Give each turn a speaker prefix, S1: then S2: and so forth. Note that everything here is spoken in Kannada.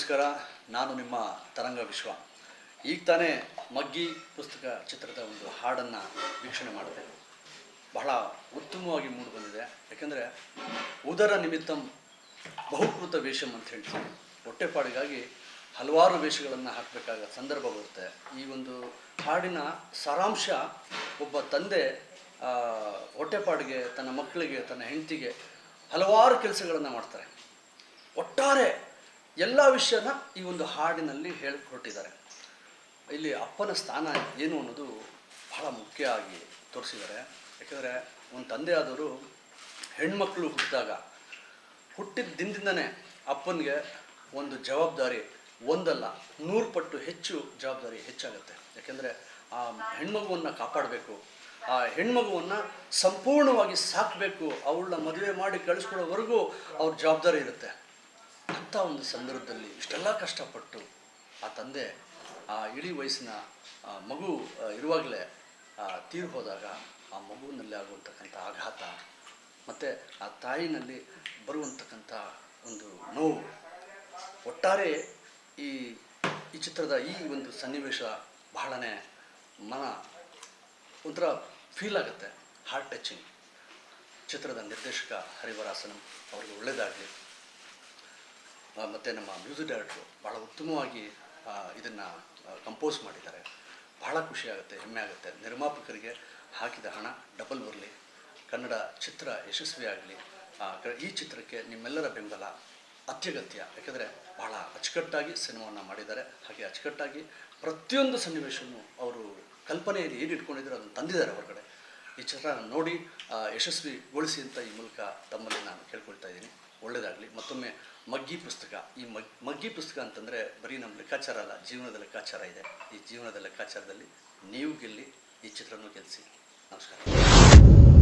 S1: ನಮಸ್ಕಾರ. ನಾನು ನಿಮ್ಮ ತರಂಗ ವಿಶ್ವ. ಈಗ ತಾನೇ ಮಗ್ಗಿ ಪುಸ್ತಕ ಚಿತ್ರದ ಒಂದು ಹಾಡನ್ನು ವೀಕ್ಷಣೆ ಮಾಡಿದೆ. ಬಹಳ ಉತ್ತಮವಾಗಿ ಮೂಡಿಬಂದಿದೆ. ಯಾಕೆಂದರೆ ಉದರ ನಿಮಿತ್ತಂ ಬಹುಕೃತ ವೇಷಂ ಅಂತ ಹೇಳ್ತೀನಿ. ಹೊಟ್ಟೆಪಾಡಿಗಾಗಿ ಹಲವಾರು ವೇಷಗಳನ್ನು ಹಾಕಬೇಕಾದ ಸಂದರ್ಭ ಬರುತ್ತೆ. ಈ ಒಂದು ಹಾಡಿನ ಸಾರಾಂಶ, ಒಬ್ಬ ತಂದೆ ಹೊಟ್ಟೆಪಾಡಿಗೆ ತನ್ನ ಮಕ್ಕಳಿಗೆ, ತನ್ನ ಹೆಂಡತಿಗೆ ಹಲವಾರು ಕೆಲಸಗಳನ್ನು ಮಾಡ್ತಾರೆ. ಒಟ್ಟಾರೆ ಎಲ್ಲ ವಿಷಯನ ಈ ಒಂದು ಹಾಡಿನಲ್ಲಿ ಹೇಳಿಕೊಟ್ಟಿದ್ದಾರೆ. ಇಲ್ಲಿ ಅಪ್ಪನ ಸ್ಥಾನ ಏನು ಅನ್ನೋದು ಬಹಳ ಮುಖ್ಯ ಆಗಿ ತೋರಿಸಿದ್ದಾರೆ. ಯಾಕೆಂದರೆ ಒಂದು ತಂದೆ ಆದವರು ಹೆಣ್ಮಕ್ಳು ಹುಟ್ಟಿದ ದಿನದಿಂದನೇ ಅಪ್ಪನಿಗೆ ಒಂದು ಜವಾಬ್ದಾರಿ ಒಂದಲ್ಲ 100 ಪಟ್ಟು ಹೆಚ್ಚು ಜವಾಬ್ದಾರಿ ಹೆಚ್ಚಾಗುತ್ತೆ. ಯಾಕೆಂದರೆ ಆ ಹೆಣ್ಮಗುವನ್ನು ಕಾಪಾಡಬೇಕು, ಆ ಹೆಣ್ಮಗುವನ್ನು ಸಂಪೂರ್ಣವಾಗಿ ಸಾಕಬೇಕು, ಅವಳನ್ನ ಮದುವೆ ಮಾಡಿ ಕಳಿಸ್ಕೊಡೋವರೆಗೂ ಅವ್ರ ಜವಾಬ್ದಾರಿ ಇರುತ್ತೆ. ಅಂಥ ಒಂದು ಸಂದರ್ಭದಲ್ಲಿ ಇಷ್ಟೆಲ್ಲ ಕಷ್ಟಪಟ್ಟು ಆ ತಂದೆ ಆ ಇಡೀ ವಯಸ್ಸಿನ ಮಗು ಇರುವಾಗಲೇ ತೀರಿ ಹೋದಾಗ ಆ ಮಗುವಿನಲ್ಲಿ ಆಗುವಂತಕ್ಕಂಥ ಆಘಾತ ಮತ್ತು ಆ ತಾಯಿನಲ್ಲಿ ಬರುವಂತಕ್ಕಂಥ ಒಂದು ನೋವು, ಒಟ್ಟಾರೆ ಈ ಚಿತ್ರದ ಈ ಒಂದು ಸನ್ನಿವೇಶ ಬಹಳನೇ ಒಂಥರ ಫೀಲ್ ಆಗುತ್ತೆ, ಹಾರ್ಟ್ ಟಚಿಂಗ್. ಚಿತ್ರದ ನಿರ್ದೇಶಕ ಹರಿವರಾಸನಂ ಅವರಿಗೆ ಒಳ್ಳೆಯದಾಗಲಿ. ಮತ್ತು ನಮ್ಮ ಮ್ಯೂಸಿಕ್ ಡೈರೆಕ್ಟ್ರು ಭಾಳ ಉತ್ತಮವಾಗಿ ಇದನ್ನು ಕಂಪೋಸ್ ಮಾಡಿದ್ದಾರೆ. ಬಹಳ ಖುಷಿಯಾಗುತ್ತೆ, ಹೆಮ್ಮೆ ಆಗುತ್ತೆ. ನಿರ್ಮಾಪಕರಿಗೆ ಹಾಕಿದ ಹಣ ಡಬಲ್ ಬರಲಿ, ಕನ್ನಡ ಚಿತ್ರ ಯಶಸ್ವಿಯಾಗಲಿ. ಈ ಚಿತ್ರಕ್ಕೆ ನಿಮ್ಮೆಲ್ಲರ ಬೆಂಬಲ ಅತ್ಯಗತ್ಯ. ಯಾಕೆಂದರೆ ಬಹಳ ಅಚ್ಚುಕಟ್ಟಾಗಿ ಸಿನಿಮಾವನ್ನು ಮಾಡಿದ್ದಾರೆ. ಹಾಗೆ ಅಚ್ಚುಕಟ್ಟಾಗಿ ಪ್ರತಿಯೊಂದು ಸನ್ನಿವೇಶವನ್ನು ಅವರು ಕಲ್ಪನೆಯಲ್ಲಿ ಏನು ಇಟ್ಕೊಂಡಿದ್ದಾರೆ ಅದನ್ನು ತಂದಿದ್ದಾರೆ ಹೊರಗಡೆ. ಈ ಚಿತ್ರ ನೋಡಿ ಯಶಸ್ವಿಗೊಳಿಸಿ ಅಂತ ಈ ಮೂಲಕ ತಮ್ಮಲ್ಲಿ ನಾನು ಕೇಳ್ಕೊಳ್ತಾ ಇದ್ದೀನಿ. ಒಳ್ಳೆಯದಾಗಲಿ. ಮತ್ತೊಮ್ಮೆ ಮಗ್ಗಿ ಪುಸ್ತಕ. ಈ ಮಗ್ಗಿ ಪುಸ್ತಕ ಅಂತಂದರೆ ಬರೀ ನಮ್ಮ ಲೆಕ್ಕಾಚಾರ ಅಲ್ಲ, ಜೀವನದ ಲೆಕ್ಕಾಚಾರ ಇದೆ. ಈ ಜೀವನದ ಲೆಕ್ಕಾಚಾರದಲ್ಲಿ ನೀವು ಗೆಲ್ಲಿ, ಈ ಚಿತ್ರನೂ ಗೆಲ್ಲಿಸಿ. ನಮಸ್ಕಾರ.